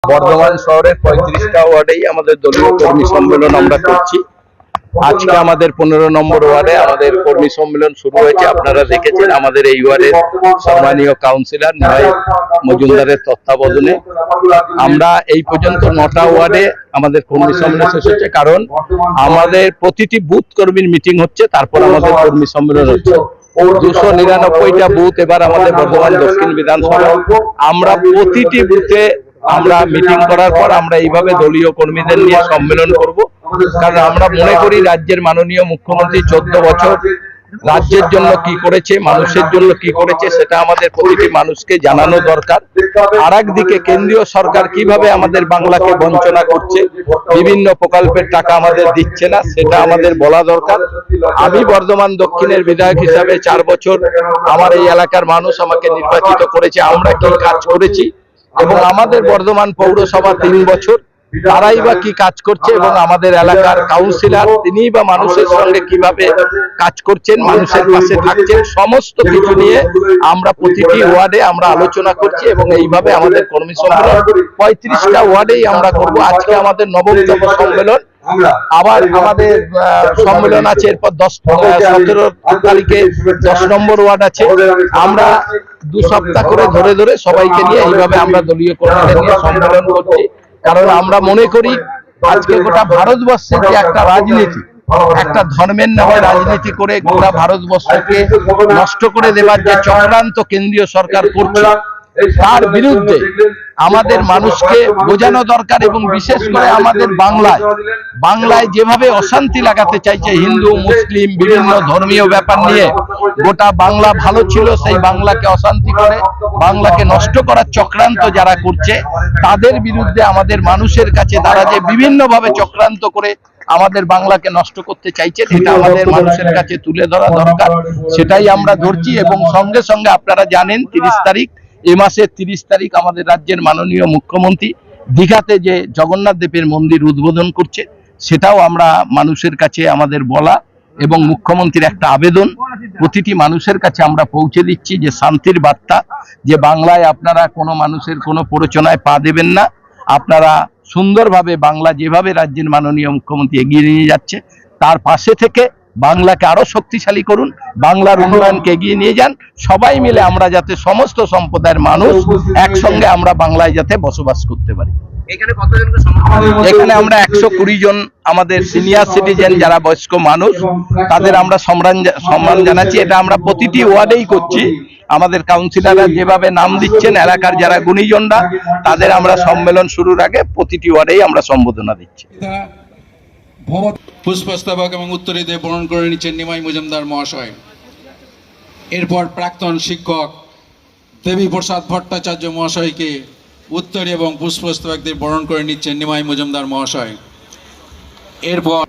বর্ধমান শহরের 35টা ওয়ার্ডেই আমাদের দলীয় কর্মী সম্মেলন আমরা করছি। আজকে আমাদের 15 নম্বর ওয়ার্ডে আমাদের কর্মী সম্মেলন শুরু হয়েছে। আপনারা দেখেছেন আমাদের এই ওয়ার্ডের সম্মানীয় কাউন্সিলর নিমাই মজুমদারের তত্ত্বাবধানে আমরা এই পর্যন্ত 9টা ওয়ার্ডে আমাদের কর্মী সম্মেলন শেষ হচ্ছে, কারণ আমাদের প্রতিটি বুথ কর্মীর মিটিং হচ্ছে, তারপর আমাদের কর্মী সম্মেলন হচ্ছে। 299টা বুথ এবার আমাদের বর্ধমান দক্ষিণ বিধানসভা। আমরা প্রতিটি বুথে আমরা মিটিং করার পর আমরা এইভাবে দলীয় কর্মীদের নিয়ে সম্মেলন করব, কারণ আমরা মনে করি রাজ্যের মাননীয় মুখ্যমন্ত্রী 14 বছর রাজ্যের জন্য কি করেছে, মানুষের জন্য কি করেছে, সেটা আমাদের প্রতিটি মানুষকে জানানো দরকার। আর একদিকে কেন্দ্রীয় সরকার কিভাবে আমাদের বাংলাকে বঞ্চনা করছে, বিভিন্ন প্রকল্পের টাকা আমাদের দিচ্ছে না, সেটা আমাদের বলা দরকার। আমি বর্ধমান দক্ষিণের বিধায়ক হিসাবে 4 বছর আমার এই এলাকার মানুষ আমাকে নির্বাচিত করেছে, আমরা কি কাজ করেছি এবং আমাদের বর্ধমান পৌরসভা 3 বছর তারাই বা কি কাজ করছে এবং আমাদের এলাকার কাউন্সিলর তিনি বা মানুষের সঙ্গে কিভাবে কাজ করছেন, মানুষের পাশে থাকছেন, সমস্ত কিছু নিয়ে আমরা প্রতিটি ওয়ার্ডে আমরা আলোচনা করছি এবং এইভাবে আমাদের কর্মী সম্মেলন 35টা ওয়ার্ডেই আমরা করব। আজকে আমাদের 9তম সম্মেলন, আবার আমাদের সম্মেলন আছে এরপর 17 তারিখে 10 নম্বর ওয়ার্ড আছে। আমরা 2 সপ্তাহ করে ধরে ধরে সবাইকে নিয়ে এইভাবে আমরা দলীয় কর্মীদের নিয়ে সম্মেলন করছি, কারণ আমরা মনে করি আজকে গোটা ভারতবর্ষের যে একটা রাজনীতি, একটা ধর্মের নামে রাজনীতি করে গোটা ভারতবর্ষকে নষ্ট করে দেবার যে চক্রান্ত কেন্দ্রীয় সরকার করছে, তার বিরুদ্ধে আমাদের মানুষকে বোঝানো দরকার। এবং বিশেষ করে আমাদের বাংলায় যেভাবে অশান্তি লাগাতে চাইছে হিন্দু মুসলিম বিভিন্ন ধর্মীয় ব্যাপার নিয়ে, গোটা বাংলা ভালো ছিল সেই বাংলাকে অশান্তি করে বাংলাকে নষ্ট করার চক্রান্ত যারা করছে, তাদের বিরুদ্ধে আমাদের মানুষের কাছে তারা যে বিভিন্নভাবে চক্রান্ত করে আমাদের বাংলাকে নষ্ট করতে চাইছে, এটা আমাদের মানুষের কাছে তুলে ধরা দরকার। সেটাই আমরা ধরছি। এবং সঙ্গে সঙ্গে আপনারা জানেন 30 তারিখ, এই মাসের 30 তারিখ আমাদের রাজ্যের মাননীয় মুখ্যমন্ত্রী দীঘাতে যে জগন্নাথ দেবের মন্দির উদ্বোধন করছে, সেটাও আমরা মানুষের কাছে আমাদের বলা এবং মুখ্যমন্ত্রীর একটা আবেদন প্রতিটি মানুষের কাছে আমরা পৌঁছে দিচ্ছি যে শান্তির বার্তা, যে বাংলায় আপনারা কোনো মানুষের কোনো প্ররোচনায় পা দেবেন না, আপনারা সুন্দরভাবে বাংলা যেভাবে রাজ্যের মাননীয় মুখ্যমন্ত্রী এগিয়ে নিয়ে যাচ্ছে তার পাশে থেকে বাংলাকে আরো শক্তিশালী করুন, বাংলার উন্নয়নকে এগিয়ে নিয়ে যান। সবাই মিলে আমরা যাতে সমস্ত সম্প্রদায়ের মানুষ একসঙ্গে আমরা বাংলায় যাতে বসবাস করতে পারি। এখানে আমরা 120 জন আমাদের সিনিয়র সিটিজেন যারা বয়স্ক মানুষ, তাদের আমরা সম্মান জানাচ্ছি। এটা আমরা প্রতিটি ওয়ার্ডেই করছি। আমাদের কাউন্সিলররা যেভাবে নাম দিচ্ছেন, এলাকার যারা গুণীজনরা, তাদের আমরা সম্মেলন শুরুর আগে প্রতিটি ওয়ার্ডেই আমরা সম্বোধনা দিচ্ছি। পুষ্পস্তবক এবং উত্তরী দিয়ে বরণ করে নিচ্ছেন নিমাই মজুমদার মহাশয়। এরপর প্রাক্তন শিক্ষক দেবী প্রসাদ ভট্টাচার্য মহাশয়কে উত্তরী এবং পুষ্পস্তবক দিয়ে বরণ করে নিচ্ছেন নিমাই মজুমদার মহাশয়। এরপর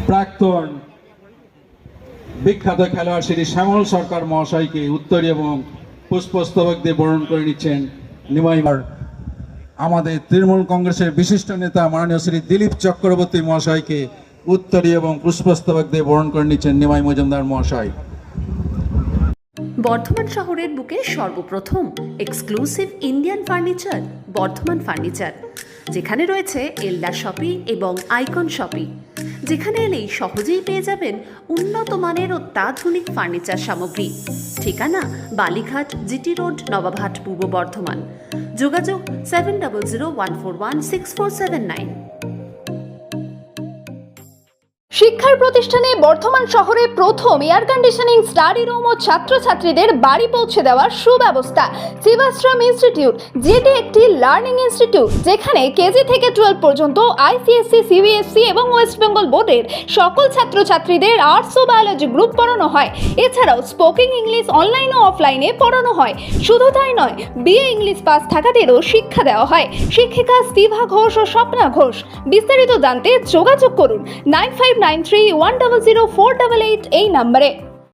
প্রাক্তন বিখ্যাত খেলোয়াড় শ্রী শ্যামল সরকার মহাশয়কে উত্তরী এবং পুষ্পস্তবক দিয়ে বরণ করে নিচ্ছেন নিমাই। আমাদের তৃণমূল কংগ্রেসের বিশিষ্ট নেতা মাননীয় শ্রী দিলীপ চক্রবর্তী মহাশয়কে উত্তরী এবং পুষ্পস্তবক দিয়ে বরণ করে নিচ্ছেন নিমাই মজুমদার মহাশয়। বর্ধমান শহরের বুকে সর্বপ্রথম exclusive Indian furniture Bardhaman furniture, যেখানে রয়েছে এল্লা শপি এবং আইকন শপি, যেখানে এলেই সহজেই পেয়ে যাবেন উন্নত মানের অত্যাধুনিক ফার্নিচার সামগ্রী। ঠিকানা বালিঘাট, জিটি রোড, নবাবহাট, পূর্ব বর্ধমান। যোগাযোগ 7001416479। শিক্ষার প্রতিষ্ঠানে বর্ধমান শহরে প্রথম এয়ার কন্ডিশনিং স্টাডি রুম ও ছাত্রছাত্রীদের বাড়ি পৌঁছে দেওয়ার সুব্যবস্থা সেবাশ্রম ইনস্টিটিউট, যেটি একটি লার্নিং ইনস্টিটিউট যেখানে কেজি থেকে 12 পর্যন্ত আইসিএসসি, সিবিএসসি এবং ওয়েস্ট বেঙ্গল বোর্ডের সকল ছাত্রছাত্রীদের আর্টস ও বায়োলজি গ্রুপ পড়ানো হয়। এছাড়াও স্পোকেন ইংলিশ অনলাইন ও অফলাইনে পড়ানো হয়। শুধু তাই নয়, বিএ ইংলিশ পাস থাকাদেরও শিক্ষা দেওয়া হয়। শিক্ষিকা স্তিভা ঘোষ ও স্বপ্না ঘোষ। বিস্তারিত জানতে যোগাযোগ করুন 9593100488 এই নম্বরে।